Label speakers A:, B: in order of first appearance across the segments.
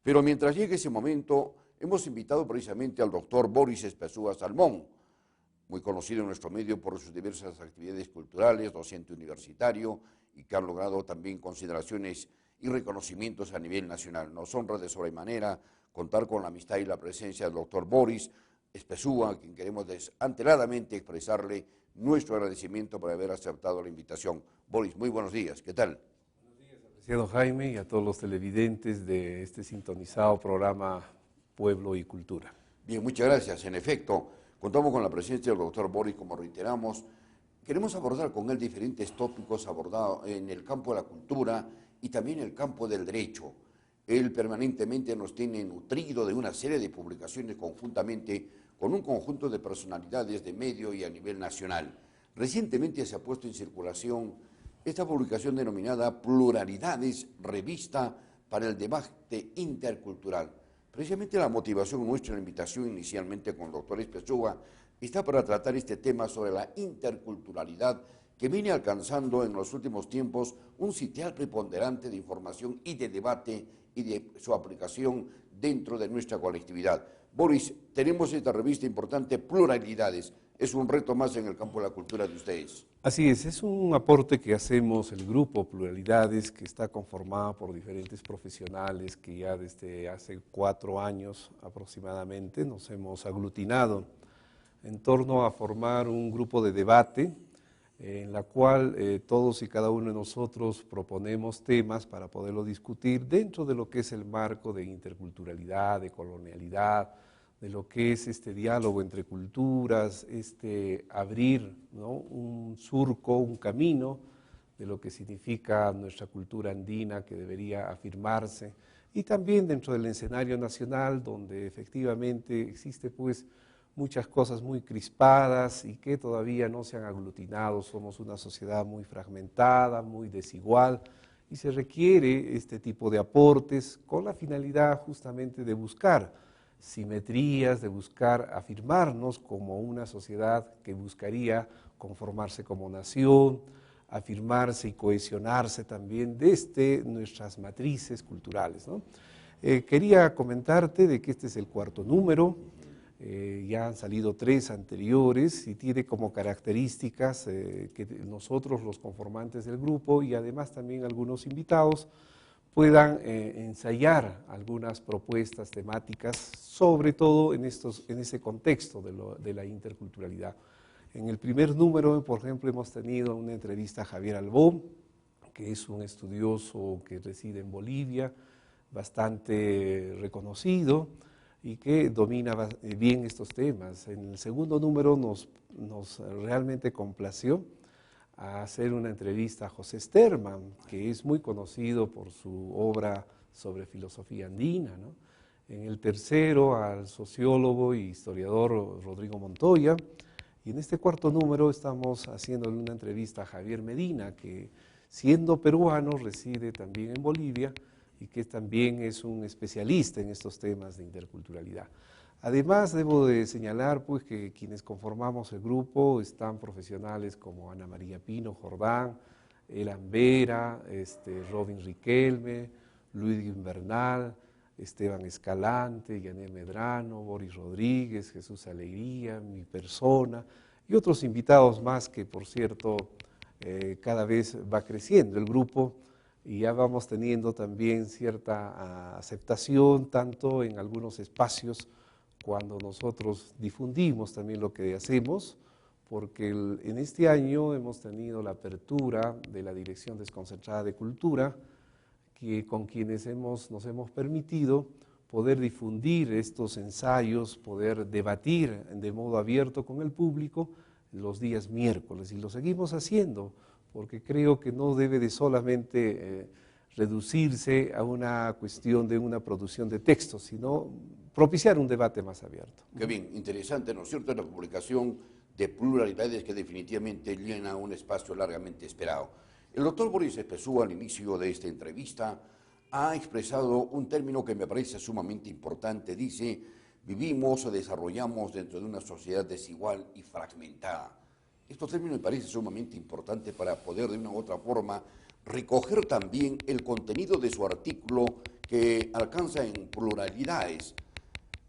A: Pero mientras llegue ese momento, hemos invitado precisamente al doctor Boris Espesúa Salmón, muy conocido en nuestro medio por sus diversas actividades culturales, docente universitario, y que han logrado también consideraciones y reconocimientos a nivel nacional. Nos honra de sobremanera contar con la amistad y la presencia del doctor Boris Espesúa, a quien queremos anteladamente expresarle nuestro agradecimiento por haber aceptado la invitación. Boris, muy buenos días, ¿qué tal?
B: Buenos días, apreciado Jaime, y a todos los televidentes de este sintonizado programa Pueblo y Cultura.
A: Bien, muchas gracias. En efecto, contamos con la presencia del doctor Boris, como reiteramos. Queremos abordar con él diferentes tópicos abordados en el campo de la cultura y también en el campo del derecho. Él permanentemente nos tiene nutrido de una serie de publicaciones conjuntamente con un conjunto de personalidades de medio y a nivel nacional. Recientemente se ha puesto en circulación esta publicación denominada Pluralidades, revista para el debate intercultural. Precisamente la motivación nuestra, la invitación inicialmente con el doctor Espesúa, está para tratar este tema sobre la interculturalidad que viene alcanzando en los últimos tiempos un sitial preponderante de información y de debate y de su aplicación dentro de nuestra colectividad. Boris, tenemos esta revista importante, Pluralidades. Es un reto más en el campo de la cultura de ustedes.
B: Así es un aporte que hacemos el grupo Pluralidades, que está conformado por diferentes profesionales que ya desde hace 4 años aproximadamente nos hemos aglutinado en torno a formar un grupo de debate en la cual todos y cada uno de nosotros proponemos temas para poderlo discutir dentro de lo que es el marco de interculturalidad, de colonialidad, de lo que es este diálogo entre culturas, abrir, ¿no?, un surco, un camino de lo que significa nuestra cultura andina que debería afirmarse, y también dentro del escenario nacional donde efectivamente existe pues muchas cosas muy crispadas y que todavía no se han aglutinado. Somos una sociedad muy fragmentada, muy desigual, y se requiere este tipo de aportes con la finalidad justamente de buscar simetrías, de buscar afirmarnos como una sociedad que buscaría conformarse como nación, afirmarse y cohesionarse también desde nuestras matrices culturales, ¿no? Quería comentarte de que este es el 4º número. Ya han salido 3 anteriores y tiene como características que nosotros, los conformantes del grupo, y además también algunos invitados, puedan ensayar algunas propuestas temáticas, sobre todo en ese contexto de la interculturalidad. En el primer número, por ejemplo, hemos tenido una entrevista a Javier Albó, que es un estudioso que reside en Bolivia, bastante reconocido, y que domina bien estos temas. En el segundo número nos realmente complació a hacer una entrevista a José Sterman, que es muy conocido por su obra sobre filosofía andina, ¿no? En el tercero al sociólogo y historiador Rodrigo Montoya, y en este 4º número estamos haciéndole una entrevista a Javier Medina, que siendo peruano reside también en Bolivia, y que también es un especialista en estos temas de interculturalidad. Además, debo de señalar pues, que quienes conformamos el grupo están profesionales como Ana María Pino Jordán, Elan Vera, Robin Riquelme, Luis Bernal, Esteban Escalante, Yanel Medrano, Boris Rodríguez, Jesús Alegría, mi persona y otros invitados más que, por cierto, cada vez va creciendo el grupo, y ya vamos teniendo también cierta aceptación tanto en algunos espacios cuando nosotros difundimos también lo que hacemos, porque en este año hemos tenido la apertura de la Dirección Desconcentrada de Cultura, con quienes nos hemos permitido poder difundir estos ensayos, poder debatir de modo abierto con el público los días miércoles, y lo seguimos haciendo, porque creo que no debe de solamente reducirse a una cuestión de una producción de textos, sino propiciar un debate más abierto.
A: Qué bien, interesante, ¿no es cierto?, la publicación de Pluralidades que definitivamente llena un espacio largamente esperado. El doctor Boris Espesúa, al inicio de esta entrevista, ha expresado un término que me parece sumamente importante. Dice, vivimos o desarrollamos dentro de una sociedad desigual y fragmentada. Estos términos me parecen sumamente importantes para poder de una u otra forma recoger también el contenido de su artículo que alcanza en pluralidades.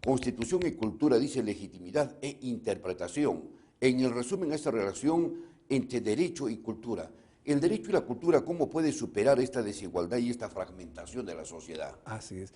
A: Constitución y cultura dice legitimidad e interpretación. En el resumen, esta relación entre derecho y cultura. El derecho y la cultura, ¿cómo puede superar esta desigualdad y esta fragmentación de la sociedad?
B: Así es.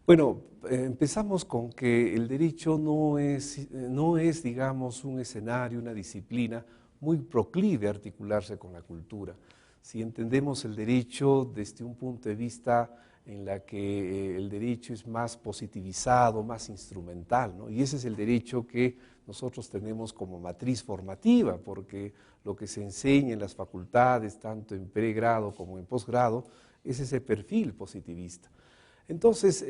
B: Bueno, empezamos con que el derecho no es, digamos, un escenario, una disciplina muy proclive a articularse con la cultura. Si entendemos el derecho desde un punto de vista en la que el derecho es más positivizado, más instrumental, ¿no? Y ese es el derecho que nosotros tenemos como matriz formativa, porque lo que se enseña en las facultades, tanto en pregrado como en posgrado, es ese perfil positivista. Entonces,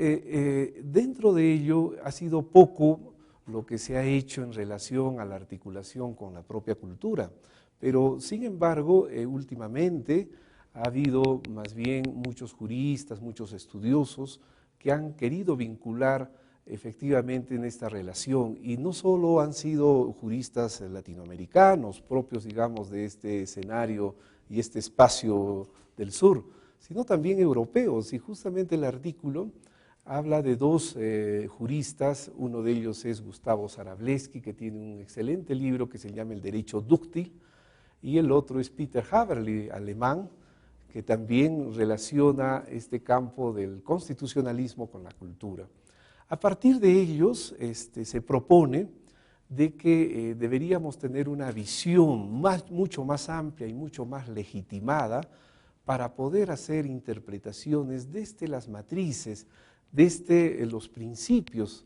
B: dentro de ello ha sido poco lo que se ha hecho en relación a la articulación con la propia cultura, pero sin embargo, últimamente ha habido más bien muchos juristas, muchos estudiosos que han querido vincular efectivamente en esta relación, y no solo han sido juristas latinoamericanos propios, digamos, de este escenario y este espacio del sur, sino también europeos, y justamente el artículo habla de dos juristas. Uno de ellos es Gustavo Zarableski, que tiene un excelente libro que se llama El Derecho Dúctil, y el otro es Peter Haberli, alemán, que también relaciona este campo del constitucionalismo con la cultura. A partir de ellos se propone de que deberíamos tener una visión mucho más amplia y mucho más legitimada para poder hacer interpretaciones desde las matrices, desde los principios,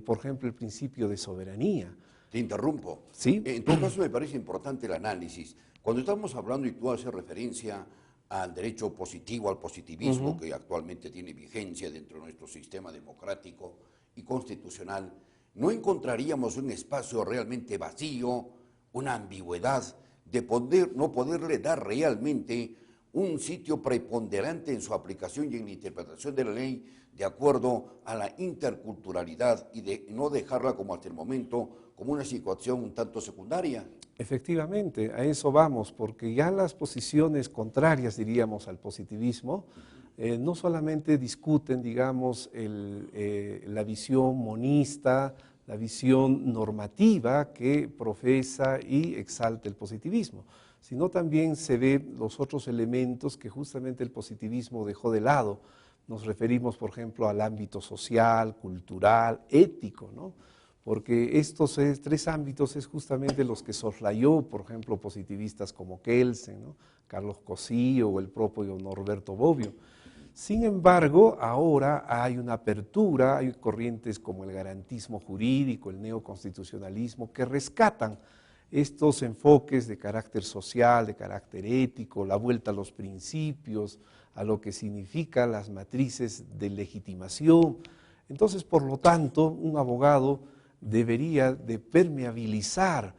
B: por ejemplo, el principio de soberanía.
A: Te interrumpo.
B: ¿Sí?
A: En todo caso, me parece importante el análisis. Cuando estamos hablando, y tú haces referencia al derecho positivo, al positivismo, que actualmente tiene vigencia dentro de nuestro sistema democrático y constitucional, ¿no encontraríamos un espacio realmente vacío, una ambigüedad de no poderle dar realmente un sitio preponderante en su aplicación y en la interpretación de la ley de acuerdo a la interculturalidad, y de no dejarla como hasta el momento como una situación un tanto secundaria?
B: Efectivamente, a eso vamos, porque ya las posiciones contrarias, diríamos, al positivismo, no solamente discuten, digamos, la visión monista, la visión normativa que profesa y exalta el positivismo, sino también se ven los otros elementos que justamente el positivismo dejó de lado. Nos referimos, por ejemplo, al ámbito social, cultural, ético, ¿no? Porque estos tres ámbitos es justamente los que soslayó, por ejemplo, positivistas como Kelsen, ¿no? Carlos Cosío o el propio Norberto Bobbio. Sin embargo, ahora hay una apertura, hay corrientes como el garantismo jurídico, el neoconstitucionalismo, que rescatan estos enfoques de carácter social, de carácter ético, la vuelta a los principios, a lo que significan las matrices de legitimación. Entonces, por lo tanto, un abogado debería de permeabilizar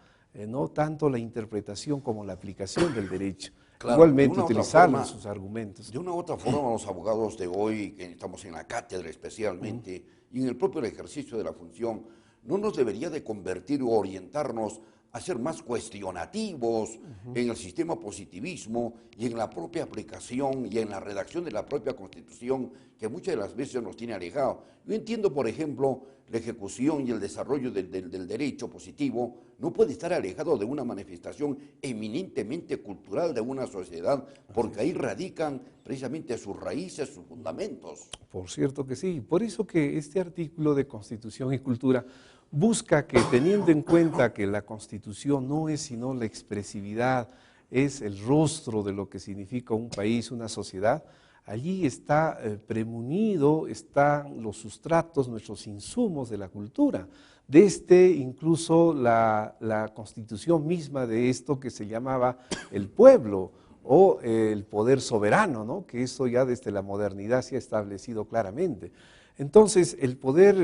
B: no tanto la interpretación como la aplicación del derecho.
A: Claro,
B: Igualmente utilizarlo en sus argumentos.
A: De una u otra forma, los abogados de hoy, que estamos en la cátedra especialmente, y en el propio ejercicio de la función, ¿no nos debería de convertir o orientarnos a ser más cuestionativos en el sistema positivismo y en la propia aplicación y en la redacción de la propia Constitución, que muchas de las veces nos tiene alejados? Yo entiendo, por ejemplo, la ejecución y el desarrollo del derecho positivo no puede estar alejado de una manifestación eminentemente cultural de una sociedad, porque ahí radican precisamente sus raíces, sus fundamentos.
B: Por cierto que sí, por eso que este artículo de Constitución y Cultura busca que, teniendo en cuenta que la Constitución no es sino la expresividad, es el rostro de lo que significa un país, una sociedad, allí está premunido, están los sustratos, nuestros insumos de la cultura, desde incluso la constitución misma de esto que se llamaba el pueblo o el poder soberano, ¿no? Que eso ya desde la modernidad se ha establecido claramente. Entonces, el poder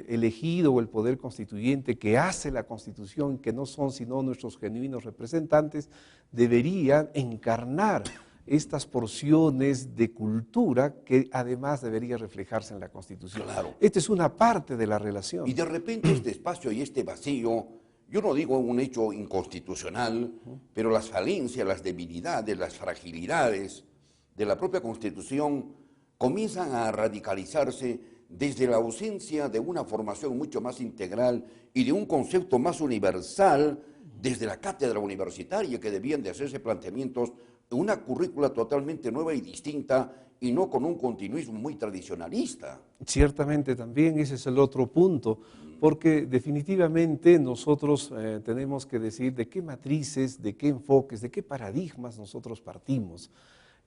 B: elegido o el poder constituyente que hace la Constitución, que no son sino nuestros genuinos representantes, deberían encarnar estas porciones de cultura que además debería reflejarse en la Constitución.
A: Claro.
B: Esta es una parte de la relación.
A: Y de repente este espacio y este vacío, yo no digo un hecho inconstitucional, pero las falencias, las debilidades, las fragilidades de la propia Constitución comienzan a radicalizarse desde la ausencia de una formación mucho más integral y de un concepto más universal desde la cátedra universitaria, que debían de hacerse planteamientos en una currícula totalmente nueva y distinta y no con un continuismo muy tradicionalista.
B: Ciertamente también ese es el otro punto, porque definitivamente nosotros tenemos que decir de qué matrices, de qué enfoques, de qué paradigmas nosotros partimos.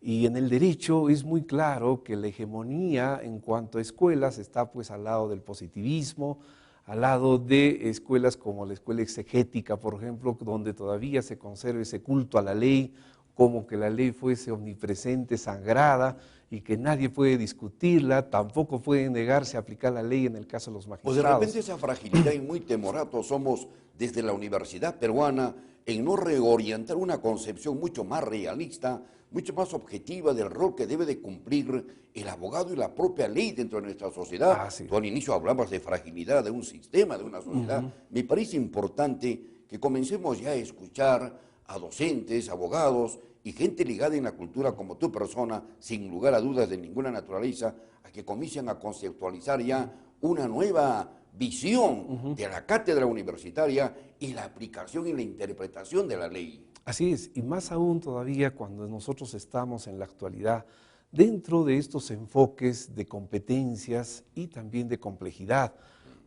B: Y en el derecho es muy claro que la hegemonía en cuanto a escuelas está pues al lado del positivismo, al lado de escuelas como la escuela exegética, por ejemplo, donde todavía se conserva ese culto a la ley, como que la ley fuese omnipresente, sagrada, y que nadie puede discutirla, tampoco puede negarse a aplicar la ley en el caso de los magistrados.
A: Pues de repente esa fragilidad y muy temorato somos desde la universidad peruana en no reorientar una concepción mucho más realista, mucho más objetiva del rol que debe de cumplir el abogado y la propia ley dentro de nuestra sociedad.
B: Sí.
A: Tú al inicio hablabas de fragilidad de un sistema, de una sociedad. Me parece importante que comencemos ya a escuchar a docentes, abogados y gente ligada en la cultura como tu persona, sin lugar a dudas de ninguna naturaleza, a que comiencen a conceptualizar ya una nueva visión de la cátedra universitaria y la aplicación y la interpretación de la ley.
B: Así es, y más aún todavía cuando nosotros estamos en la actualidad dentro de estos enfoques de competencias y también de complejidad,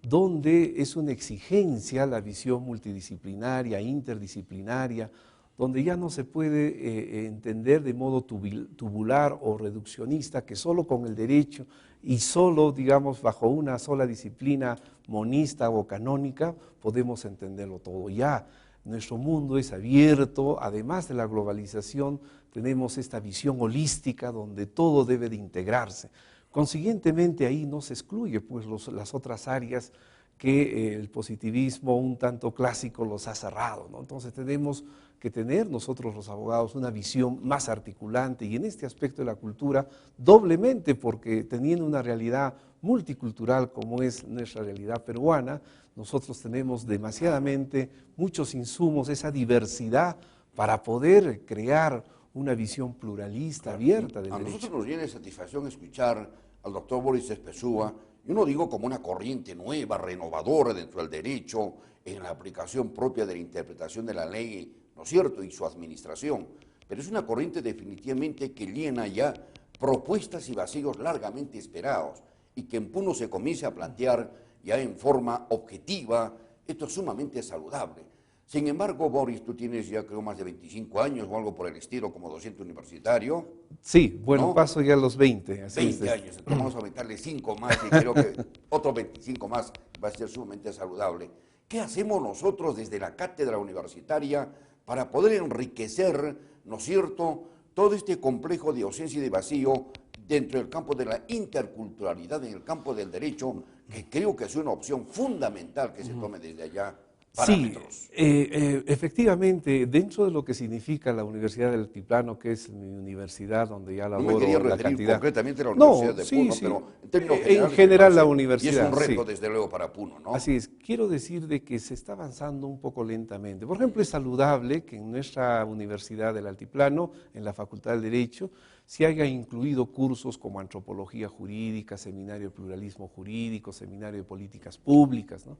B: donde es una exigencia la visión multidisciplinaria, interdisciplinaria, donde ya no se puede entender de modo tubular o reduccionista que solo con el derecho y solo, digamos, bajo una sola disciplina monista o canónica podemos entenderlo todo. Ya nuestro mundo es abierto, además de la globalización, tenemos esta visión holística donde todo debe de integrarse. Consiguientemente ahí no se excluye pues las otras áreas que el positivismo un tanto clásico los ha cerrado, ¿no? Entonces tenemos que tener nosotros los abogados una visión más articulante y en este aspecto de la cultura doblemente porque teniendo una realidad multicultural como es nuestra realidad peruana, nosotros tenemos demasiadamente muchos insumos, esa diversidad para poder crear una visión pluralista, abierta del derecho.
A: A nosotros nos llena de satisfacción escuchar al doctor Boris Espesúa, yo no digo como una corriente nueva, renovadora dentro del derecho, en la aplicación propia de la interpretación de la ley, ¿no es cierto?, y su administración, pero es una corriente definitivamente que llena ya propuestas y vacíos largamente esperados y que en Puno se comience a plantear ya en forma objetiva. Esto es sumamente saludable. Sin embargo, Boris, tú tienes ya creo más de 25 años o algo por el estilo como docente universitario.
B: Sí, bueno,
A: ¿no?
B: Paso ya a los 20. Así
A: 20 años, entonces vamos a aumentarle 5 más y creo que otros 25 más va a ser sumamente saludable. ¿Qué hacemos nosotros desde la cátedra universitaria para poder enriquecer, ¿no es cierto?, todo este complejo de ausencia y de vacío dentro del campo de la interculturalidad, en el campo del derecho, que creo que es una opción fundamental que se tome desde allá? Parámetros.
B: Sí, efectivamente, dentro de lo que significa la Universidad del Altiplano, que es mi universidad donde ya laboro,
A: no me quería
B: la
A: referir
B: cantidad
A: concretamente a la Universidad de Puno,
B: sí,
A: pero en términos
B: en general la universidad.
A: Y es un reto,
B: sí.
A: desde luego, para Puno, ¿no?
B: Así es, quiero decir de que se está avanzando un poco lentamente. Por ejemplo, es saludable que en nuestra Universidad del Altiplano, en la Facultad del Derecho, se haya incluido cursos como Antropología Jurídica, Seminario de Pluralismo Jurídico, Seminario de Políticas Públicas, ¿no?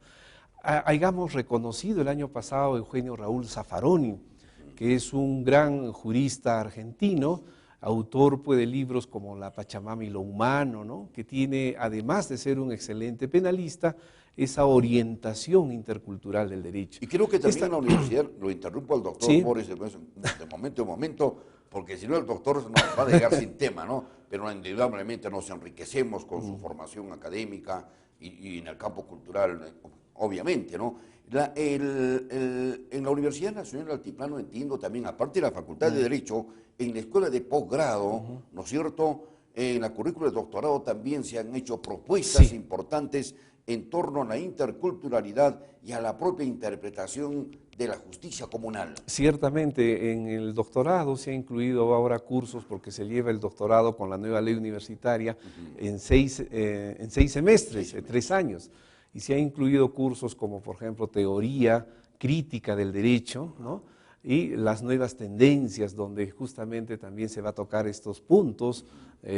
B: Hayamos reconocido el año pasado a Eugenio Raúl Zaffaroni, que es un gran jurista argentino, autor pues, de libros como La Pachamama y lo humano, ¿no? Que tiene, además de ser un excelente penalista, esa orientación intercultural del derecho.
A: Y creo que también en la universidad, lo interrumpo al doctor
B: ¿sí?
A: Boris de momento, porque si no el doctor nos va a dejar sin tema, ¿no? Pero indudablemente nos enriquecemos con su formación académica y en el campo cultural, obviamente, ¿no? En la Universidad Nacional del Altiplano entiendo también, aparte de la Facultad de Derecho, en la escuela de posgrado, ¿no es cierto?, en la currícula de doctorado también se han hecho propuestas importantes en torno a la interculturalidad y a la propia interpretación de la justicia comunal.
B: Ciertamente, en el doctorado se ha incluido ahora cursos porque se lleva el doctorado con la nueva ley universitaria en 6 semestres, 3 años. Y se ha incluido cursos como, por ejemplo, teoría crítica del derecho, ¿no? y las nuevas tendencias, donde justamente también se va a tocar estos puntos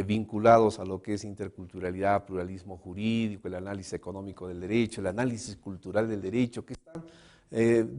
B: vinculados a lo que es interculturalidad, pluralismo jurídico, el análisis económico del derecho, el análisis cultural del derecho, que están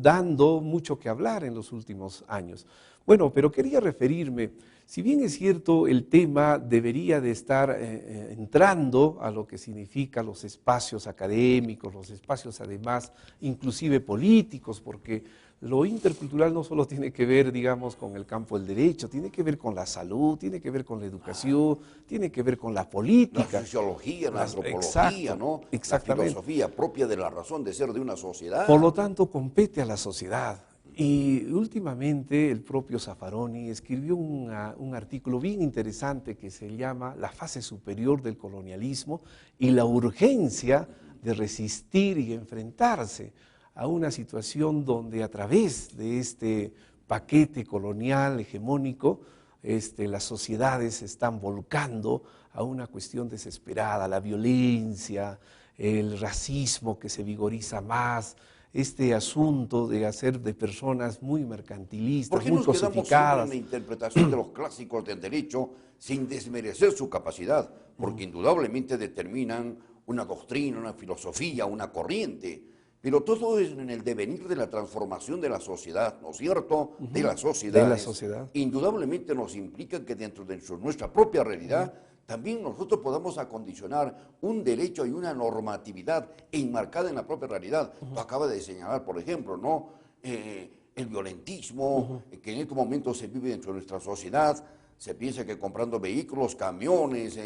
B: dando mucho que hablar en los últimos años. Bueno, pero quería referirme, si bien es cierto el tema debería de estar entrando a lo que significa los espacios académicos, los espacios además inclusive políticos, porque lo intercultural no solo tiene que ver, digamos, con el campo del derecho, tiene que ver con la salud, tiene que ver con la educación, tiene que ver con la política.
A: La sociología, la antropología,
B: exacto,
A: ¿no?
B: Exactamente.
A: La filosofía propia de la razón de ser de una sociedad.
B: Por lo tanto, compete a la sociedad. Y últimamente el propio Zaffaroni escribió un artículo bien interesante que se llama La fase superior del colonialismo y la urgencia de resistir y enfrentarse a una situación donde a través de este paquete colonial hegemónico las sociedades se están volcando a una cuestión desesperada, la violencia, el racismo que se vigoriza más, este asunto de hacer de personas muy mercantilistas, muy cosificadas.
A: ¿Por qué nos quedamos siempre en la interpretación de los clásicos del derecho sin desmerecer su capacidad? Porque indudablemente determinan una doctrina, una filosofía, una corriente, pero todo es en el devenir de la transformación de la sociedad, ¿no es cierto? De la sociedad.
B: De la sociedad.
A: Indudablemente nos implica que dentro de nuestra propia realidad también nosotros podamos acondicionar un derecho y una normatividad enmarcada en la propia realidad. Tú acabas de señalar, por ejemplo, ¿no? El violentismo que en estos momentos se vive dentro de nuestra sociedad. Se piensa que comprando vehículos, camiones,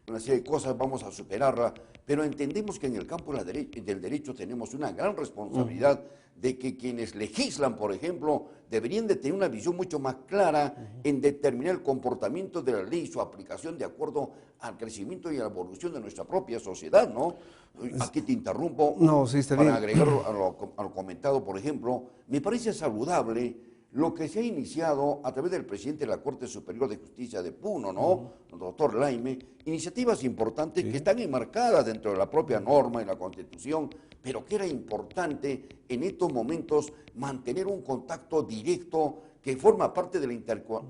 A: una serie de cosas vamos a superarla, pero entendemos que en el campo del derecho tenemos una gran responsabilidad de que quienes legislan, por ejemplo, deberían de tener una visión mucho más clara en determinar el comportamiento de la ley y su aplicación de acuerdo al crecimiento y a la evolución de nuestra propia sociedad, ¿no? Aquí te interrumpo para agregar a lo comentado, por ejemplo, me parece saludable lo que se ha iniciado a través del presidente de la Corte Superior de Justicia de Puno, ¿no? El doctor Laime, iniciativas importantes que están enmarcadas dentro de la propia norma y la Constitución, pero que era importante en estos momentos mantener un contacto directo que forma parte de la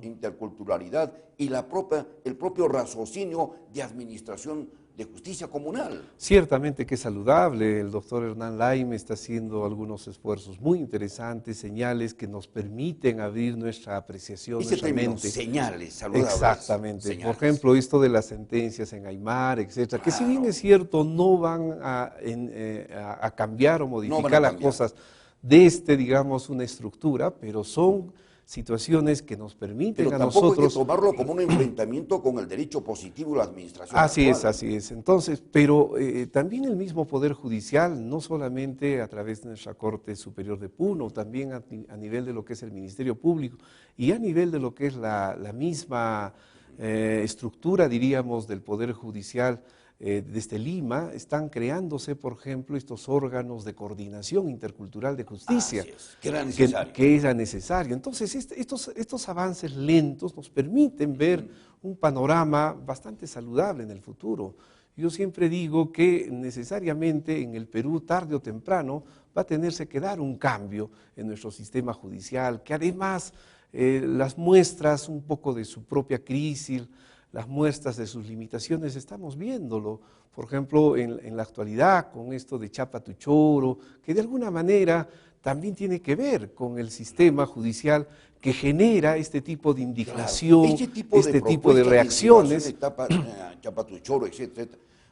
A: interculturalidad y el propio raciocinio de administración de justicia comunal.
B: Ciertamente que es saludable, el doctor Hernán Laime está haciendo algunos esfuerzos muy interesantes, señales que nos permiten abrir nuestra apreciación, nuestra mente.
A: Señales saludables.
B: Exactamente,
A: señales.
B: Por ejemplo, esto de las sentencias en Aymar, etcétera, que si bien es cierto, no van a cambiar o modificar las cosas desde, digamos, una estructura, pero son situaciones que nos permiten a nosotros...
A: Pero tampoco hay que tomarlo como un enfrentamiento con el derecho positivo de la administración
B: actual.
A: Así
B: es. Entonces, pero también el mismo Poder Judicial, no solamente a través de nuestra Corte Superior de Puno, también a nivel de lo que es el Ministerio Público y a nivel de lo que es la misma estructura, diríamos, del Poder Judicial, desde Lima, están creándose, por ejemplo, estos órganos de coordinación intercultural de justicia, que era necesario. Entonces, estos avances lentos nos permiten ver un panorama bastante saludable en el futuro. Yo siempre digo que necesariamente en el Perú, tarde o temprano, va a tenerse que dar un cambio en nuestro sistema judicial, que además las muestras un poco de su propia crisis, las muestras de sus limitaciones, estamos viéndolo, por ejemplo, en la actualidad con esto de Chapa tu Choro, que de alguna manera también tiene que ver con el sistema judicial que genera este tipo de indignación, este tipo de reacciones.
A: Chapa tu Choro, etcétera,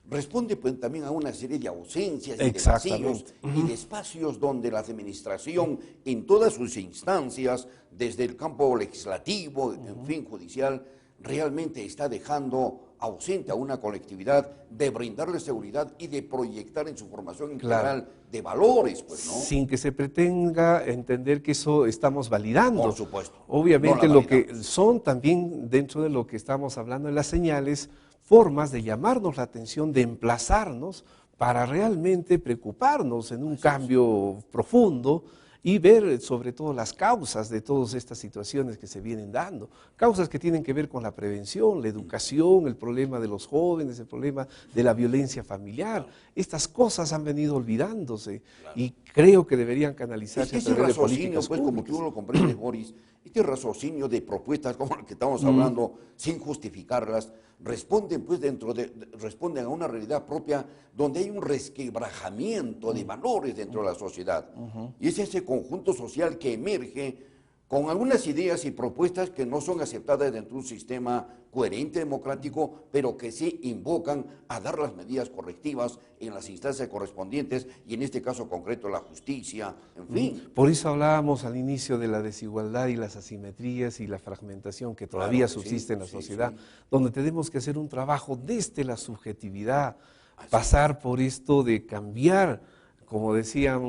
A: responde pues, también a una serie de ausencias y de vacíos y de espacios donde la administración en todas sus instancias, desde el campo legislativo, en fin, judicial, realmente está dejando ausente a una colectividad de brindarle seguridad y de proyectar en su formación integral de valores, pues, ¿no?
B: Sin que se pretenda entender que eso estamos validando.
A: Por supuesto.
B: Obviamente lo que son también, dentro de lo que estamos hablando en las señales, formas de llamarnos la atención, de emplazarnos para realmente preocuparnos en un cambio profundo y ver sobre todo las causas de todas estas situaciones que se vienen dando, causas que tienen que ver con la prevención, la educación, el problema de los jóvenes, el problema de la violencia familiar. Estas cosas han venido olvidándose y creo que deberían canalizarse
A: Es que
B: a
A: ese
B: través de
A: raciocinio,
B: políticas
A: pues, como
B: públicas.
A: tú lo comprendes, Boris, este raciocinio de propuestas como el que estamos hablando, sin justificarlas, responden, pues, responden a una realidad propia donde hay un resquebrajamiento de valores dentro de la sociedad. Y es ese conjunto social que emerge con algunas ideas y propuestas que no son aceptadas dentro de un sistema coherente, democrático, pero que sí invocan a dar las medidas correctivas en las instancias correspondientes y en este caso concreto la justicia, en fin.
B: Por eso hablábamos al inicio de la desigualdad y las asimetrías y la fragmentación que todavía
A: Claro que
B: subsiste en la
A: sí,
B: sociedad,
A: sí.
B: donde tenemos que hacer un trabajo desde la subjetividad, pasar por esto de cambiar, como decían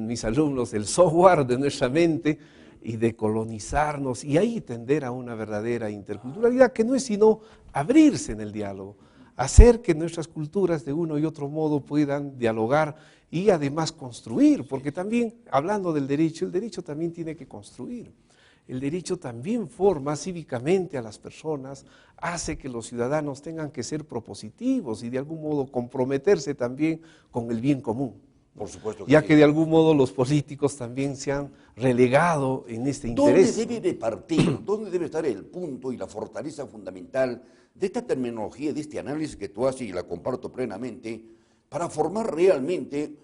B: mis alumnos, el software de nuestra mente y de colonizarnos y ahí tender a una verdadera interculturalidad que no es sino abrirse en el diálogo, hacer que nuestras culturas de uno y otro modo puedan dialogar y además construir, porque también, hablando del derecho, el derecho también tiene que construir. El derecho también forma cívicamente a las personas, hace que los ciudadanos tengan que ser propositivos y de algún modo comprometerse también con el bien común.
A: Por supuesto que
B: Ya
A: sí.
B: que de algún modo los políticos también se han relegado en este interés.
A: ¿Dónde debe de partir? ¿Dónde debe estar el punto y la fortaleza fundamental de esta terminología, de este análisis que tú haces y la comparto plenamente, para formar realmente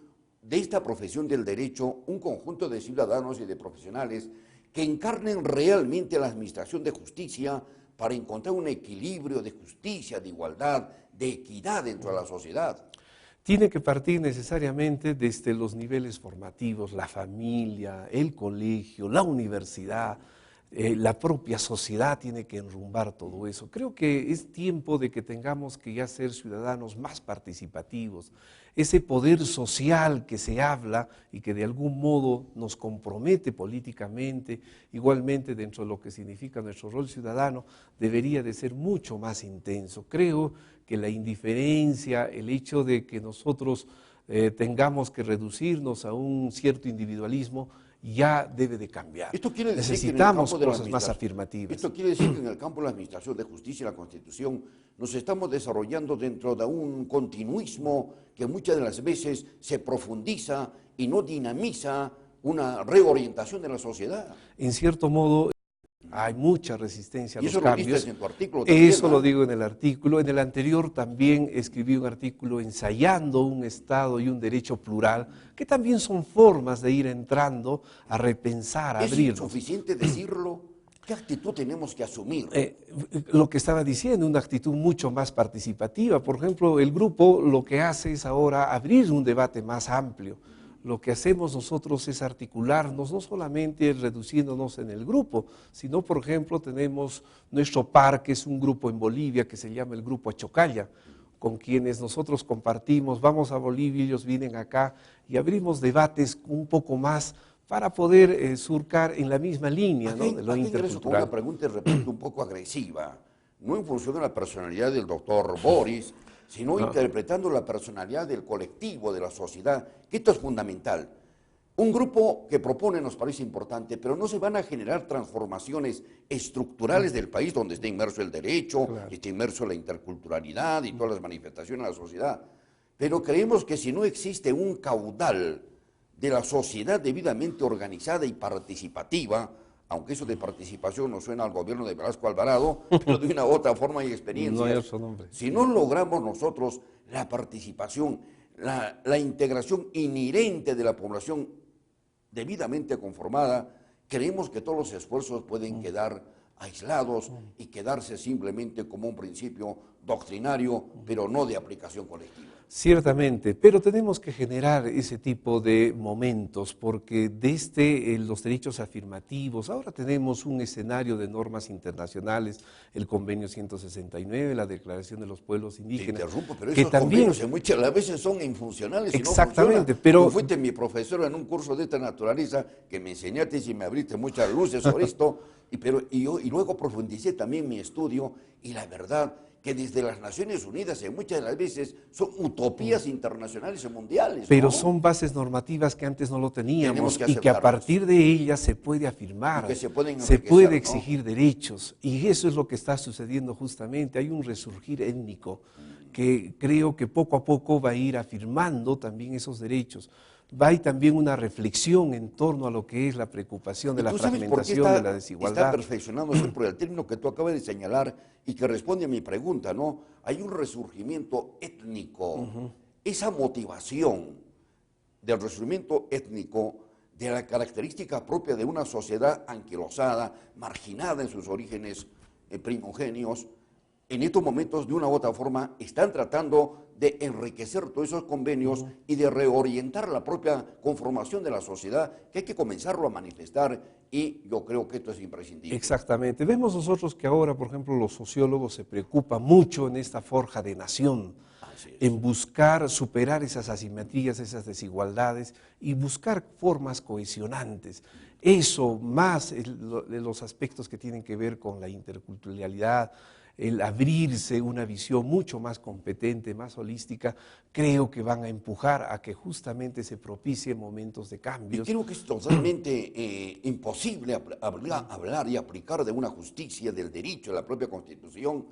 A: de esta profesión del derecho un conjunto de ciudadanos y de profesionales que encarnen realmente la administración de justicia para encontrar un equilibrio de justicia, de igualdad, de equidad dentro de la sociedad?
B: Tiene que partir necesariamente desde los niveles formativos, la familia, el colegio, la universidad, la propia sociedad tiene que enrumbar todo eso. Creo que es tiempo de que tengamos que ya ser ciudadanos más participativos. Ese poder social que se habla y que de algún modo nos compromete políticamente, igualmente dentro de lo que significa nuestro rol ciudadano, debería de ser mucho más intenso. Creo que la indiferencia, el hecho de que nosotros tengamos que reducirnos a un cierto individualismo, ya debe de cambiar.
A: Esto quiere decir
B: Necesitamos
A: que en el campo de la
B: cosas más afirmativas.
A: Esto quiere decir que en el campo de la administración de justicia y la Constitución nos estamos desarrollando dentro de un continuismo que muchas de las veces se profundiza y no dinamiza una reorientación de la sociedad.
B: En cierto modo, hay mucha resistencia a
A: Y
B: los
A: eso lo
B: cambios.
A: dices en tu artículo también,
B: Eso
A: ¿no?
B: lo digo en el artículo. En el anterior también escribí un artículo ensayando un Estado y un derecho plural, que también son formas de ir entrando a repensar, a
A: ¿Es
B: abrirnos.
A: insuficiente decirlo? ¿Qué actitud tenemos que asumir?
B: Lo que estaba diciendo, una actitud mucho más participativa. Por ejemplo, el grupo lo que hace es ahora abrir un debate más amplio. Lo que hacemos nosotros es articularnos, no solamente reduciéndonos en el grupo, sino, por ejemplo, tenemos nuestro par, que es un grupo en Bolivia que se llama el Grupo Achocalla, con quienes nosotros compartimos, vamos a Bolivia, ellos vienen acá y abrimos debates un poco más para poder surcar en la misma línea, ¿no?, de lo
A: Aquí ingreso con una
B: intercultural.
A: pregunta de repente un poco agresiva, no en función de la personalidad del doctor Boris, sino interpretando la personalidad del colectivo, de la sociedad, que esto es fundamental. Un grupo que propone nos parece importante, pero no se van a generar transformaciones estructurales del país donde esté inmerso el derecho, esté inmerso la interculturalidad y todas las manifestaciones de la sociedad. Pero creemos que si no existe un caudal de la sociedad debidamente organizada y participativa, aunque eso de participación nos suena al gobierno de Velasco Alvarado, pero de una u otra forma hay experiencias.
B: No hay otro nombre.
A: Si no logramos nosotros la participación, la integración inherente de la población debidamente conformada, creemos que todos los esfuerzos pueden quedar aislados y quedarse simplemente como un principio doctrinario, pero no de aplicación colectiva.
B: Ciertamente, pero tenemos que generar ese tipo de momentos porque desde los derechos afirmativos, ahora tenemos un escenario de normas internacionales, el Convenio 169, la Declaración de los Pueblos Indígenas.
A: Te interrumpo, pero
B: que
A: esos
B: también,
A: convenios muchas las veces son infuncionales y
B: exactamente,
A: no funcionan.
B: pero
A: Tú fuiste mi profesor en un curso de esta naturaleza que me enseñaste y me abriste muchas luces sobre esto, y luego profundicé también mi estudio y la verdad que desde las Naciones Unidas muchas de las veces son utopías internacionales y mundiales,
B: Pero
A: ¿no?
B: son bases normativas que antes no lo
A: Tenemos
B: teníamos
A: que
B: y que a
A: aceptarlas
B: partir de ellas se puede
A: y que
B: afirmar,
A: se pueden
B: se puede
A: enriquecer, ¿no?
B: exigir derechos. Y eso es lo que está sucediendo justamente. Hay un resurgir étnico que creo que poco a poco va a ir afirmando también esos derechos. Va a ir también una reflexión en torno a lo que es la preocupación de
A: ¿Y
B: la
A: tú sabes por qué
B: fragmentación, de la
A: está
B: desigualdad.
A: perfeccionándose por el término que tú acabas de señalar y que responde a mi pregunta, ¿no? Hay un resurgimiento étnico. Esa motivación del resurgimiento étnico, de la característica propia de una sociedad anquilosada, marginada en sus orígenes primogenios, en estos momentos de una u otra forma están tratando de enriquecer todos esos convenios y de reorientar la propia conformación de la sociedad, que hay que comenzarlo a manifestar, y yo creo que esto es imprescindible.
B: Exactamente. Vemos nosotros que ahora, por ejemplo, los sociólogos se preocupan mucho en esta forja de nación, en buscar superar esas asimetrías, esas desigualdades y buscar formas cohesionantes. Eso más los aspectos que tienen que ver con la interculturalidad, el abrirse una visión mucho más competente, más holística, creo que van a empujar a que justamente se propicien momentos de
A: Y
B: cambios.
A: creo que es totalmente imposible hablar y aplicar de una justicia, del derecho, de la propia Constitución,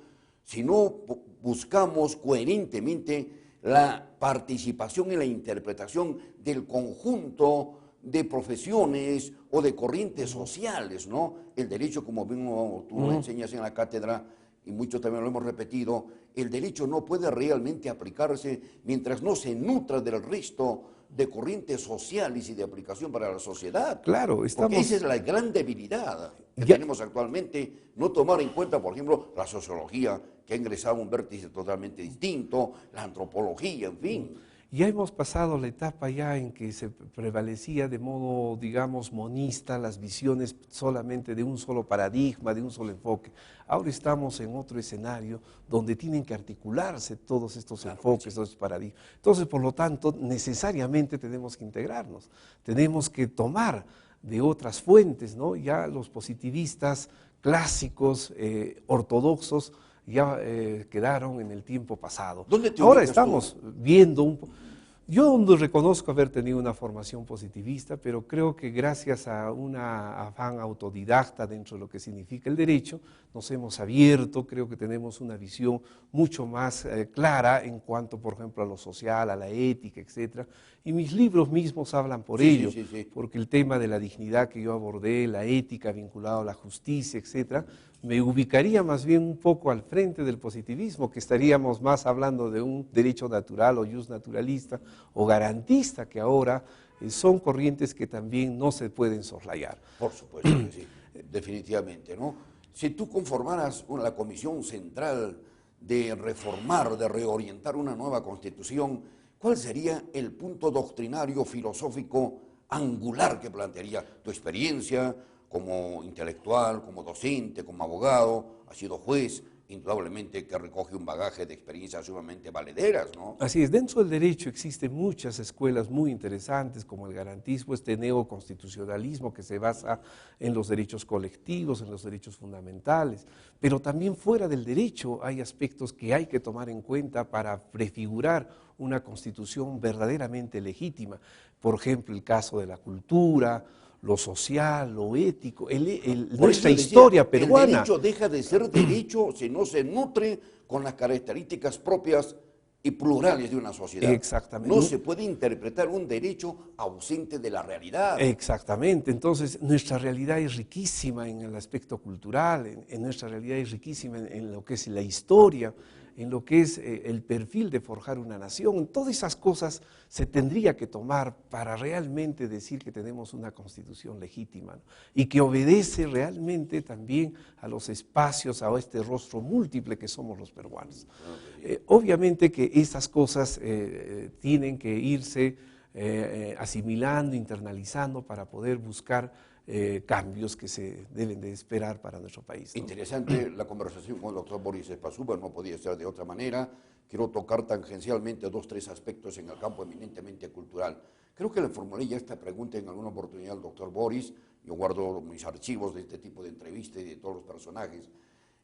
A: si no buscamos coherentemente la participación y la interpretación del conjunto de profesiones o de corrientes sociales, ¿no? El derecho, como bien tú lo enseñas en la cátedra, y mucho también lo hemos repetido, el derecho no puede realmente aplicarse mientras no se nutra del resto de corrientes sociales y de aplicación para la sociedad.
B: Claro,
A: Porque esa es
B: estamos
A: la gran debilidad que
B: ya.
A: tenemos actualmente, no tomar en cuenta, por ejemplo, la sociología, que ha ingresado a un vértice totalmente distinto, la antropología, en fin.
B: Ya hemos pasado la etapa ya en que se prevalecía de modo, digamos, monista las visiones solamente de un solo paradigma, de un solo enfoque. Ahora estamos en otro escenario donde tienen que articularse todos estos enfoques, todos estos paradigmas. Entonces, por lo tanto, necesariamente tenemos que integrarnos, tenemos que tomar de otras fuentes, ¿no? Ya los positivistas clásicos, ortodoxos, ya quedaron en el tiempo pasado.
A: ¿Dónde te
B: Ahora
A: ubicas
B: estamos
A: tú?
B: viendo yo no reconozco haber tenido una formación positivista, pero creo que gracias a una afán autodidacta dentro de lo que significa el derecho, nos hemos abierto, creo que tenemos una visión mucho más clara en cuanto, por ejemplo, a lo social, a la ética, etcétera. Y mis libros mismos hablan por ello, porque el tema de la dignidad que yo abordé, la ética vinculada a la justicia, etcétera, me ubicaría más bien un poco al frente del positivismo, que estaríamos más hablando de un derecho natural o jus naturalista o garantista, que ahora son corrientes que también no se pueden soslayar.
A: Por supuesto que sí, definitivamente, ¿no? Si tú conformaras la Comisión Central de reformar, de reorientar una nueva Constitución, ¿cuál sería el punto doctrinario, filosófico, angular que plantearía tu experiencia como intelectual, como docente, como abogado? Has sido juez, indudablemente que recoge un bagaje de experiencias sumamente valederas, ¿no?
B: Así es, dentro del derecho existen muchas escuelas muy interesantes, como el garantismo, este neoconstitucionalismo que se basa en los derechos colectivos, en los derechos fundamentales, pero también fuera del derecho hay aspectos que hay que tomar en cuenta para prefigurar una constitución verdaderamente legítima. Por ejemplo, el caso de la cultura, lo social, lo ético, nuestra historia peruana.
A: El derecho deja de ser derecho si no se nutre con las características propias y plurales de una sociedad.
B: Exactamente.
A: No se puede interpretar un derecho ausente de la realidad.
B: Exactamente. Entonces, nuestra realidad es riquísima en el aspecto cultural, en nuestra realidad es riquísima en lo que es la historia, en lo que es el perfil de forjar una nación. Todas esas cosas se tendría que tomar para realmente decir que tenemos una constitución legítima, ¿no? Y que obedece realmente también a los espacios, a este rostro múltiple que somos los peruanos. Obviamente que estas cosas tienen que irse asimilando, internalizando para poder buscar cambios que se deben de esperar para nuestro país, ¿no?
A: Interesante la conversación con el doctor Boris Spassuba, no podía ser de otra manera. Quiero tocar tangencialmente 2 o 3 aspectos en el campo eminentemente cultural. Creo que le formulé ya esta pregunta en alguna oportunidad al doctor Boris. Yo guardo mis archivos de este tipo de entrevistas y de todos los personajes.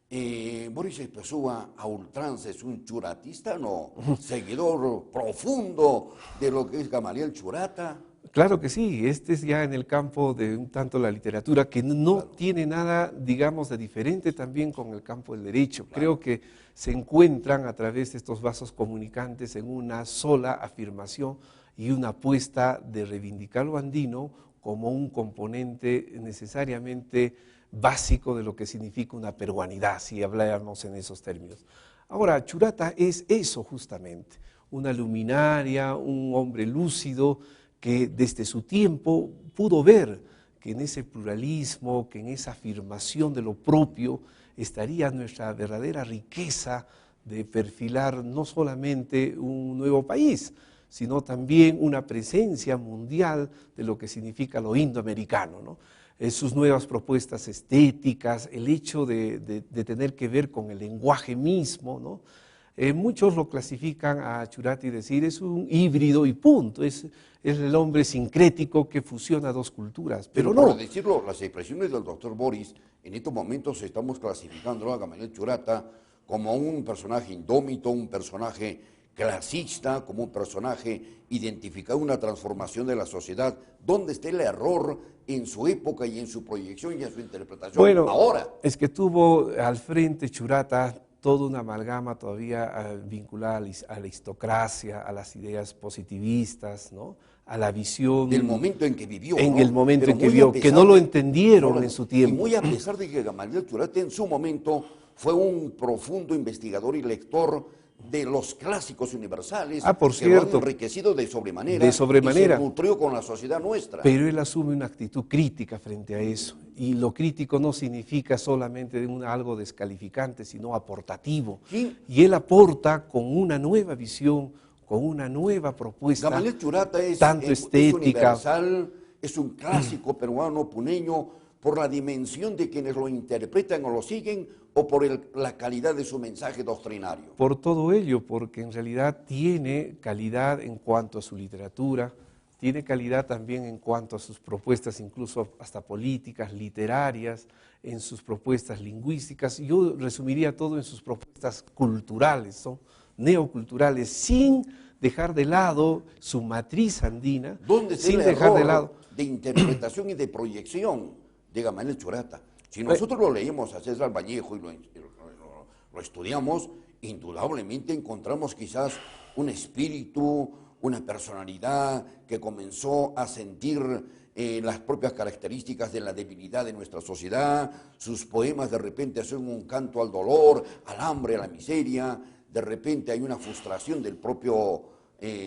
A: Boris Espesúa a ultranza es un churatista, ¿no? Seguidor profundo de lo que es Gamaliel Churata.
B: Claro que sí, este es ya en el campo de un tanto la literatura, que no
A: Claro.
B: tiene nada, digamos, de diferente también con el campo del derecho.
A: Claro.
B: Creo que se encuentran a través de estos vasos comunicantes en una sola afirmación y una apuesta de reivindicar lo andino como un componente necesariamente básico de lo que significa una peruanidad, si habláramos en esos términos. Ahora, Churata es eso justamente, una luminaria, un hombre lúcido, que desde su tiempo pudo ver que en ese pluralismo, que en esa afirmación de lo propio estaría nuestra verdadera riqueza de perfilar no solamente un nuevo país, sino también una presencia mundial de lo que significa lo indoamericano, ¿no? Sus nuevas propuestas estéticas, el hecho de tener que ver con el lenguaje mismo, ¿no? Muchos lo clasifican a Churata y decir es un híbrido y punto, es el hombre sincrético que fusiona dos culturas, pero no.
A: Por decirlo, las expresiones del doctor Boris, en estos momentos estamos clasificando a Gamaliel Churata como un personaje indómito, un personaje clasista, como un personaje identificado, una transformación de la sociedad. ¿Dónde está el error en su época y en su proyección y en su interpretación
B: Bueno,
A: ahora?
B: es que tuvo al frente Churata toda una amalgama todavía vinculada a la aristocracia, a las ideas positivistas, ¿no? A la visión
A: del momento en que vivió.
B: En
A: ¿no?
B: el momento
A: Pero
B: en que
A: muy
B: vio,
A: a pesar
B: que no lo
A: de-
B: entendieron
A: no,
B: en su tiempo.
A: Y muy a pesar de que Gamaliel Churata en su momento fue un profundo investigador y lector de los clásicos universales,
B: Por
A: que lo han
B: cierto,
A: enriquecido de sobremanera,
B: de sobremanera.
A: y se nutrió con la sociedad nuestra.
B: Pero él asume una actitud crítica frente a eso. Y lo crítico no significa solamente algo descalificante, sino aportativo.
A: Sí.
B: Y él aporta con una nueva visión, con una nueva propuesta,
A: Gamaliel Churata es
B: tanto
A: es
B: estética.
A: universal, es un clásico peruano puneño por la dimensión de quienes lo interpretan o lo siguen o por la calidad de su mensaje doctrinario.
B: Por todo ello, porque en realidad tiene calidad en cuanto a su literatura, tiene calidad también en cuanto a sus propuestas, incluso hasta políticas, literarias, en sus propuestas lingüísticas. Yo resumiría todo en sus propuestas culturales, ¿no? Neoculturales, sin dejar de lado su matriz andina,
A: ¿Dónde está
B: sin
A: el
B: dejar de
A: error
B: lado.
A: de interpretación y de proyección de Gamaliel Churata? Si nosotros lo leímos a César Vallejo y lo estudiamos, indudablemente encontramos quizás un espíritu, una personalidad que comenzó a sentir las propias características de la debilidad de nuestra sociedad. Sus poemas de repente son un canto al dolor, al hambre, a la miseria. De repente hay una frustración del propio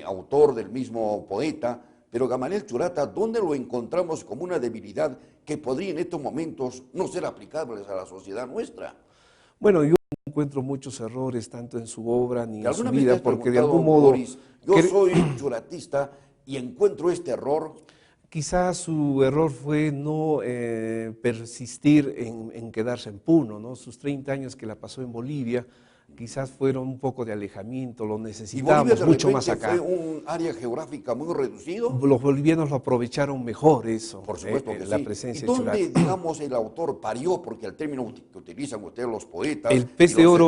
A: autor, del mismo poeta. Pero Gamaliel Churata, ¿dónde lo encontramos como una debilidad que podría en estos momentos no ser aplicable a la sociedad nuestra?
B: Bueno, yo no encuentro muchos errores tanto en su obra ni en su
A: ¿Alguna vez te
B: vida,
A: has
B: porque de
A: preguntado,
B: algún modo...
A: Boris, yo soy churatista y encuentro este error?
B: Quizás su error fue no persistir en quedarse en Puno, ¿no? Sus 30 años que la pasó en Bolivia, quizás fueron un poco de alejamiento, lo
A: Y Bolivia
B: necesitábamos
A: de
B: mucho más
A: repente
B: acá.
A: fue un área geográfica muy reducido.
B: Los bolivianos lo aprovecharon mejor eso,
A: Por supuesto que
B: la
A: sí.
B: presencia
A: ¿Y
B: de Churata.
A: dónde, digamos, el autor parió? Porque el término que utilizan ustedes los poetas
B: El pez
A: y
B: de
A: los
B: oro,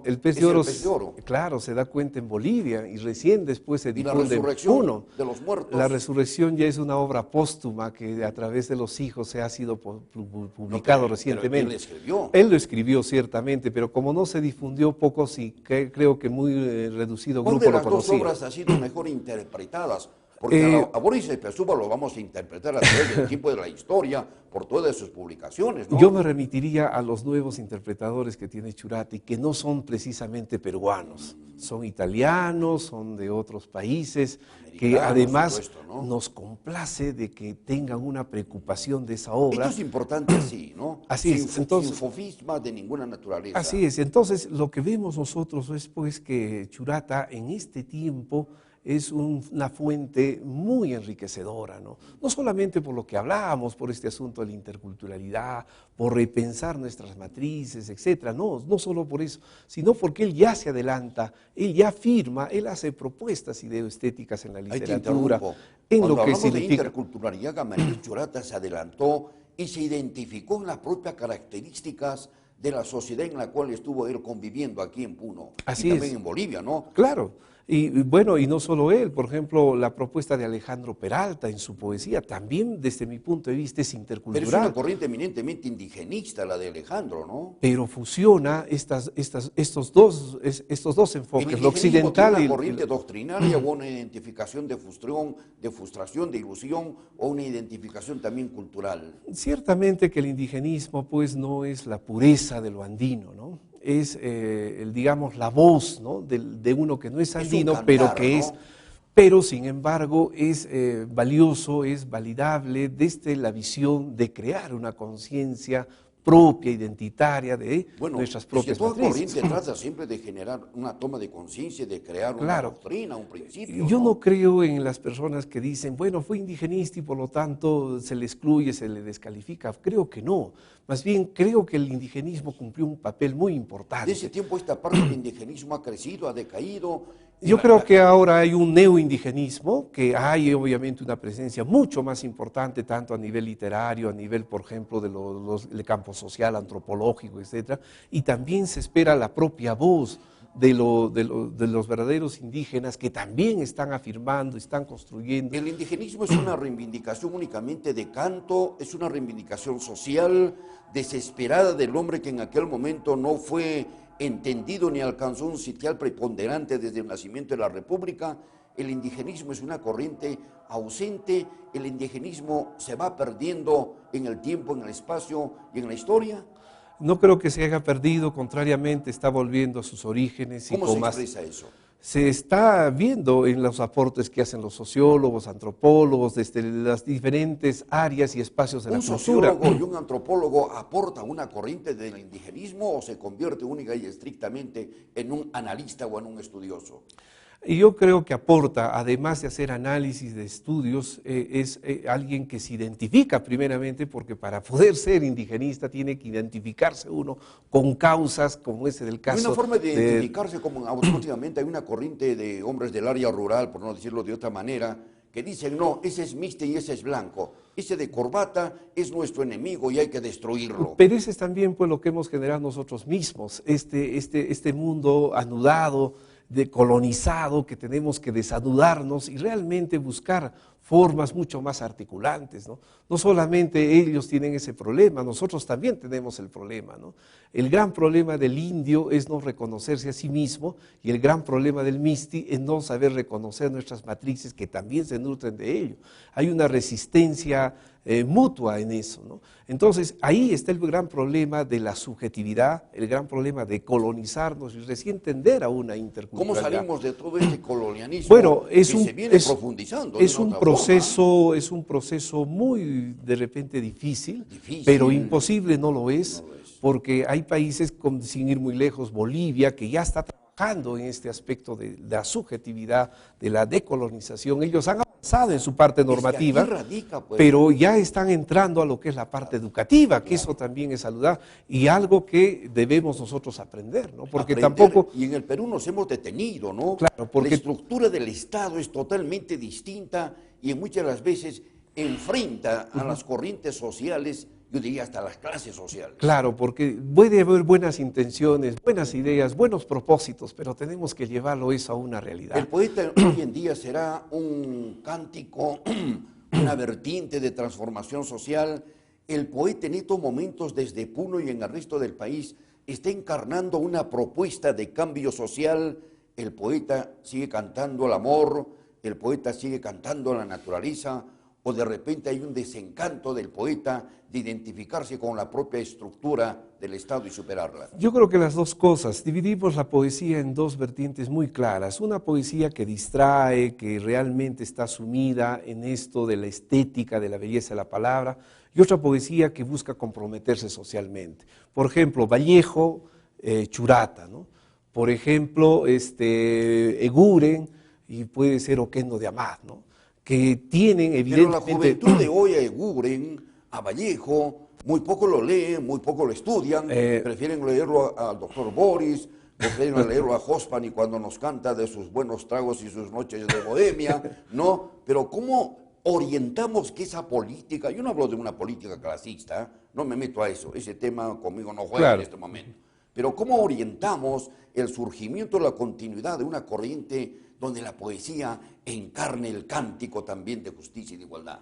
A: escritores
B: el pez
A: es
B: de oro,
A: el pez de oro.
B: claro, se da cuenta en Bolivia y recién después se
A: Y la
B: difunde en
A: resurrección
B: Puno.
A: de los muertos.
B: La resurrección ya es una obra póstuma que a través de los hijos se ha sido publicado
A: No, pero
B: recientemente.
A: él escribió.
B: Él lo escribió ciertamente, pero como no se difundió, pocos y creo que muy reducido
A: ¿Cuál
B: grupo
A: de
B: lo
A: las dos
B: conocía.
A: obras ha sido mejor interpretadas? Porque a Boris Espesúa lo vamos a interpretar a través del tiempo de la historia, por todas sus publicaciones, ¿no?
B: Yo me remitiría a los nuevos interpretadores que tiene Churata y que no son precisamente peruanos, son italianos, son de otros países, que
A: Americanos,
B: además
A: supuesto, ¿no?
B: nos complace de que tengan una preocupación de esa obra.
A: Esto es importante así, ¿no?
B: Así es, entonces-
A: sin sofisma de ninguna naturaleza.
B: Así es, entonces lo que vemos nosotros es pues que Churata en este tiempo es una fuente muy enriquecedora, ¿no? No solamente por lo que hablábamos, por este asunto de la interculturalidad, por repensar nuestras matrices, etcétera, no solo por eso, sino porque él ya se adelanta, él ya afirma, él hace propuestas ideoestéticas en la
A: Ahí te
B: literatura,
A: interrumpo.
B: en
A: Cuando
B: lo que
A: hablamos de
B: significa...
A: interculturalidad, Gamaliel Churata se adelantó y se identificó en las propias características de la sociedad en la cual estuvo él conviviendo aquí en Puno.
B: Así
A: y también
B: es.
A: en Bolivia, ¿no?
B: Claro, y bueno, y no solo él, por ejemplo, la propuesta de Alejandro Peralta en su poesía, también desde mi punto de vista es
A: Pero es una
B: intercultural,
A: corriente eminentemente indigenista la de Alejandro, ¿no?
B: pero fusiona estos dos
A: ¿El
B: enfoques, lo
A: indigenismo tiene
B: occidental
A: una
B: y
A: corriente doctrinaria o una identificación de frustración, de ilusión o una identificación también cultural?
B: ciertamente que el indigenismo pues no es la pureza de lo andino, ¿no? Es, digamos, la voz, ¿no? de uno que no es
A: Es un
B: andino, pero
A: cantar,
B: que es,
A: ¿no?
B: pero sin embargo es valioso, es validable desde la visión de crear una conciencia propia, identitaria de
A: Bueno,
B: nuestras
A: es que
B: propias
A: toda
B: matrices.
A: corriente trata siempre de generar una toma de conciencia, de crear una
B: Claro,
A: doctrina, un principio,
B: yo no
A: ¿no?
B: creo en las personas que dicen, bueno, fue indigenista y por lo tanto se le excluye, se le descalifica. Creo que no. Más bien creo que el indigenismo cumplió un papel muy
A: De ese
B: importante.
A: tiempo esta parte del indigenismo ha crecido, ha decaído.
B: Yo creo que ahora hay un neoindigenismo, que hay obviamente una presencia mucho más importante, tanto a nivel literario, a nivel, por ejemplo, del campo social, antropológico, etcétera, y también se espera la propia voz de los verdaderos indígenas que también están afirmando, están construyendo.
A: El indigenismo es una reivindicación únicamente de canto, es una reivindicación social desesperada del hombre que en aquel momento no fue entendido ni alcanzó un sitial preponderante desde el nacimiento de la República. El indigenismo es una corriente ausente, el indigenismo se va perdiendo en el tiempo, en el espacio y en la historia.
B: No creo que se haya perdido, contrariamente está volviendo a sus orígenes y
A: ¿Cómo se
B: con más.
A: expresa eso?
B: Se está viendo en los aportes que hacen los sociólogos, antropólogos, desde las diferentes áreas y espacios de la
A: ¿Un
B: cultura.
A: sociólogo y un antropólogo aportan una corriente del indigenismo o se convierte única y estrictamente en un analista o en un estudioso?
B: Y yo creo que aporta, además de hacer análisis de estudios, es alguien que se identifica primeramente, porque para poder ser indigenista tiene que identificarse uno con causas como ese del
A: Hay
B: caso.
A: una forma de identificarse como últimamente hay una corriente de hombres del área rural, por no decirlo de otra manera, que dicen, no, ese es mixte y ese es blanco, ese de corbata es nuestro enemigo y hay que destruirlo.
B: Pero ese es también pues, lo que hemos generado nosotros mismos, este mundo anudado, colonizado, que tenemos que desanudarnos y realmente buscar formas mucho más articulantes, ¿no? No solamente ellos tienen ese problema, nosotros también tenemos el problema, ¿no? El gran problema del indio es no reconocerse a sí mismo y el gran problema del misti es no saber reconocer nuestras matrices que también se nutren de ello. Hay una resistencia mutua en eso, ¿no? Entonces, ahí está el gran problema de la subjetividad, el gran problema de colonizarnos y recién tender a una interculturalidad.
A: ¿Cómo salimos de todo este colonialismo
B: Bueno,
A: que se viene profundizando de
B: es
A: una
B: un
A: otra forma?
B: es un proceso muy de repente difícil,
A: Difícil.
B: pero imposible no lo es,
A: No lo es.
B: porque hay países, sin ir muy lejos, Bolivia, que ya está trabajando en este aspecto de la subjetividad, de la decolonización. Ellos han avanzado en su parte normativa,
A: Es que aquí radica, pues,
B: pero ya están entrando a lo que es la parte educativa, que eso también es saludable y algo que debemos nosotros aprender, ¿no? Porque
A: aprender,
B: tampoco.
A: y en el Perú nos hemos detenido, ¿no?
B: Claro, porque
A: la estructura del Estado es totalmente distinta y en muchas de las veces enfrenta a las corrientes sociales, yo diría hasta las clases sociales.
B: Claro, porque puede haber buenas intenciones, buenas ideas, buenos propósitos, pero tenemos que llevarlo eso a una realidad.
A: El poeta hoy en día será un cántico, una vertiente de transformación social. El poeta en estos momentos desde Puno y en el resto del país está encarnando una propuesta de cambio social. El poeta sigue cantando el amor, el poeta sigue cantando la naturaleza, o de repente hay un desencanto del poeta de identificarse con la propia estructura del Estado y superarla.
B: Yo creo que las dos cosas, dividimos la poesía en dos vertientes muy claras, una poesía que distrae, que realmente está sumida en esto de la estética, de la belleza de la palabra, y otra poesía que busca comprometerse socialmente. Por ejemplo, Vallejo, Churata, ¿no? Por ejemplo, Eguren, y puede ser Oquendo de Amat, ¿no? Que tienen evidentemente.
A: Pero la juventud de hoy a Eguren, a Vallejo, muy poco lo leen, muy poco lo estudian, prefieren leerlo al doctor Boris, prefieren leerlo a Hospani cuando nos canta de sus buenos tragos y sus noches de bohemia, ¿no? Pero ¿cómo orientamos que esa política, yo no hablo de una política clasista, no me meto a eso, ese tema conmigo no juega
B: Claro.
A: en este momento, pero cómo orientamos el surgimiento, la continuidad de una corriente donde la poesía encarne el cántico también de justicia y de igualdad.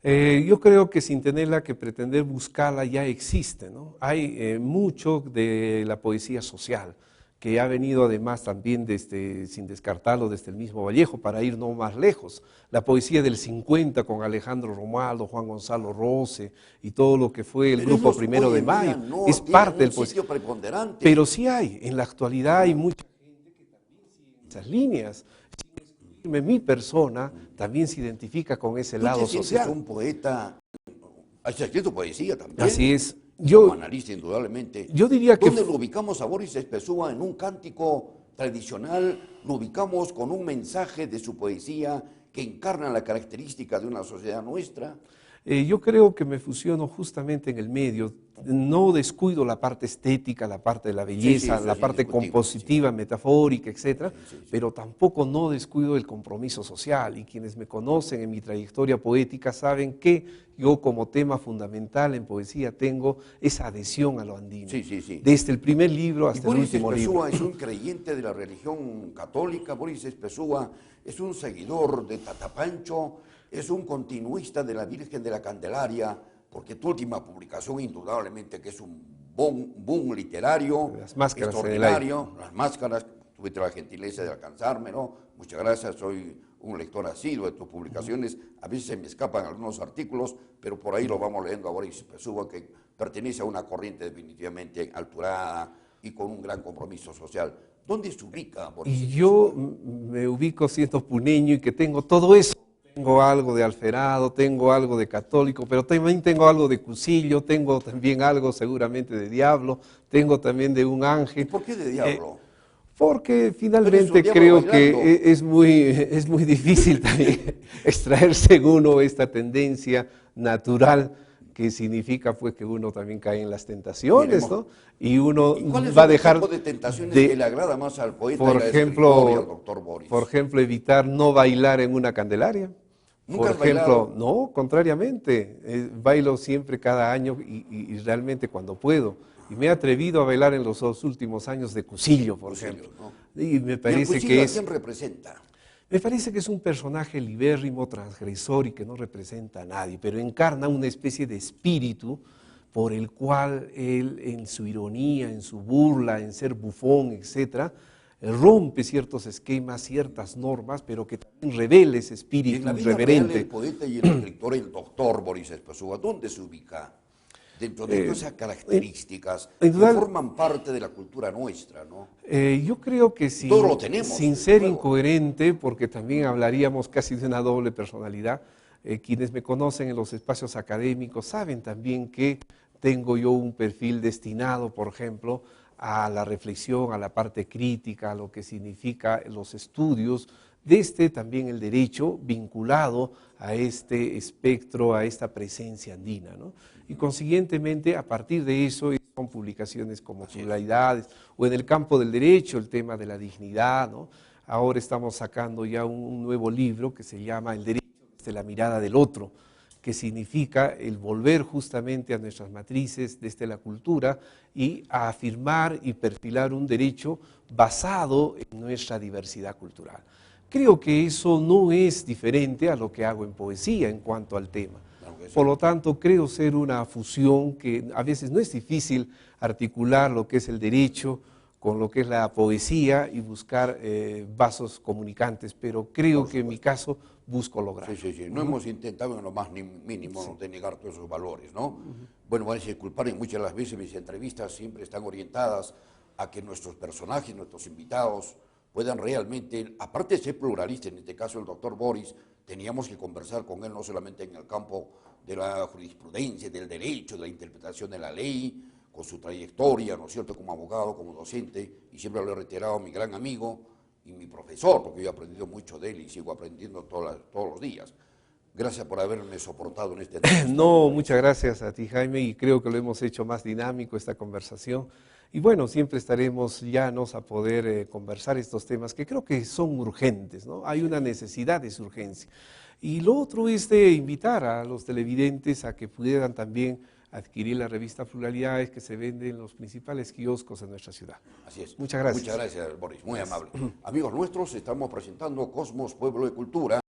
B: Yo creo que sin tenerla que pretender buscarla ya existe, ¿no? Hay mucho de la poesía social que ha venido además también sin descartarlo desde el mismo Vallejo, para ir no más lejos. La poesía del 50 con Alejandro Romualdo, Juan Gonzalo Rose y todo lo que fue el
A: Pero
B: grupo
A: esos
B: Primero
A: hoy
B: de
A: en día
B: Mayo,
A: no
B: es
A: tienen
B: parte del
A: un
B: poesía.
A: sitio preponderante.
B: Pero sí hay, en la actualidad hay mucha gente que también sigue esas líneas. Sin excluirme, mi persona también se identifica con ese
A: ¿Tú
B: lado
A: te sientes
B: social.
A: un poeta? Has escrito poesía también.
B: Así es.
A: Como analista, indudablemente.
B: Yo diría que...
A: ¿Dónde lo ubicamos a Boris Espezúa en un cántico tradicional? ¿Lo ubicamos con un mensaje de su poesía que encarna la característica de una sociedad nuestra?
B: Yo creo que me fusiono justamente en el medio, no descuido la parte estética, la parte de la belleza, la parte compositiva, metafórica, etcétera, pero tampoco no descuido el compromiso social, y quienes me conocen en mi trayectoria poética saben que yo como tema fundamental en poesía tengo esa adhesión a lo andino, desde el primer libro hasta el último libro.
A: Boris Espezúa es un creyente de la religión católica, Boris Espezúa es un seguidor de Tatapancho, es un continuista de la Virgen de la Candelaria, porque tu última publicación indudablemente que es un boom literario,
B: Las máscaras
A: extraordinario, Las Máscaras, tuviste la gentileza de alcanzarme, ¿no? Muchas gracias, soy un lector asiduo de tus publicaciones, a veces se me escapan algunos artículos, pero por ahí lo vamos leyendo a Boris Espezúa, que pertenece a una corriente definitivamente alturada y con un gran compromiso social. ¿Dónde se ubica Boris Espezúa?
B: Y yo me ubico siendo puneño y que tengo todo eso. Tengo algo de alferado, tengo algo de católico, pero también tengo algo de cusillo, tengo también algo seguramente de diablo, tengo también de un ángel.
A: ¿Y por qué de diablo?
B: Porque finalmente creo que es muy difícil también extraerse en uno esta tendencia natural que significa pues que uno también cae en las tentaciones, ¿no? Y uno va a dejar...
A: ¿Cuál es el tipo de tentaciones que le agrada más al poeta y al
B: ejemplo,
A: y al doctor Boris?
B: Por ejemplo, evitar no bailar en una Candelaria.
A: ¿Nunca
B: Por ejemplo, no, contrariamente, bailo siempre cada año y realmente cuando puedo. Y me he atrevido a bailar en los 2 últimos años de Cusillo, por ejemplo.
A: ¿No?
B: Y me parece
A: ¿Y
B: que
A: ¿a quién representa?
B: Me parece que es un personaje libérrimo, transgresor y que no representa a nadie, pero encarna una especie de espíritu por el cual él, en su ironía, en su burla, en ser bufón, etcétera, rompe ciertos esquemas, ciertas normas, pero que también revela ese espíritu irreverente.
A: El poeta y el escritor, el doctor Boris Espezúa, ¿dónde se ubica? Dentro de esas características que forman parte de la cultura nuestra, ¿no?
B: Yo creo que sí,
A: todos lo tenemos,
B: sin ser incoherente, porque también hablaríamos casi de una doble personalidad, quienes me conocen en los espacios académicos saben también que tengo yo un perfil destinado, por ejemplo, a la reflexión, a la parte crítica, a lo que significa los estudios, desde también el derecho vinculado a este espectro, a esta presencia andina, ¿no? Y consiguientemente, a partir de eso, son publicaciones como Pluralidades, o en el campo del derecho, el tema de la dignidad, ¿no? Ahora estamos sacando ya un nuevo libro que se llama El derecho desde la mirada del otro, que significa el volver justamente a nuestras matrices desde la cultura y a afirmar y perfilar un derecho basado en nuestra diversidad cultural. Creo que eso no es diferente a lo que hago en poesía en cuanto al tema. Por lo tanto, creo ser una fusión que a veces no es difícil articular lo que es el derecho con lo que es la poesía y buscar vasos comunicantes, pero creo que en mi caso busco lograrlo.
A: Sí. No hemos intentado en lo más mínimo denegar todos esos valores, ¿no? Bueno, van a disculpar, y muchas de las veces mis entrevistas siempre están orientadas a que nuestros personajes, nuestros invitados, puedan realmente, aparte de ser pluralistas, en este caso el doctor Boris, teníamos que conversar con él no solamente en el campo de la jurisprudencia, del derecho, de la interpretación de la ley, con su trayectoria, ¿no es cierto?, como abogado, como docente, y siempre lo he reiterado, mi gran amigo y mi profesor, porque yo he aprendido mucho de él y sigo aprendiendo todos los días. Gracias por haberme soportado en este entrevista.
B: No, muchas gracias a ti, Jaime, y creo que lo hemos hecho más dinámico esta conversación. Y bueno, siempre estaremos llanos a poder conversar estos temas que creo que son urgentes, ¿no? Hay una necesidad de su urgencia. Y lo otro es de invitar a los televidentes a que pudieran también adquirir la revista Pluralidades que se vende en los principales kioscos de nuestra ciudad.
A: Así es.
B: Muchas gracias.
A: Muchas gracias, Boris. Muy amable. Amigos nuestros, estamos presentando Cosmos, Pueblo de Cultura.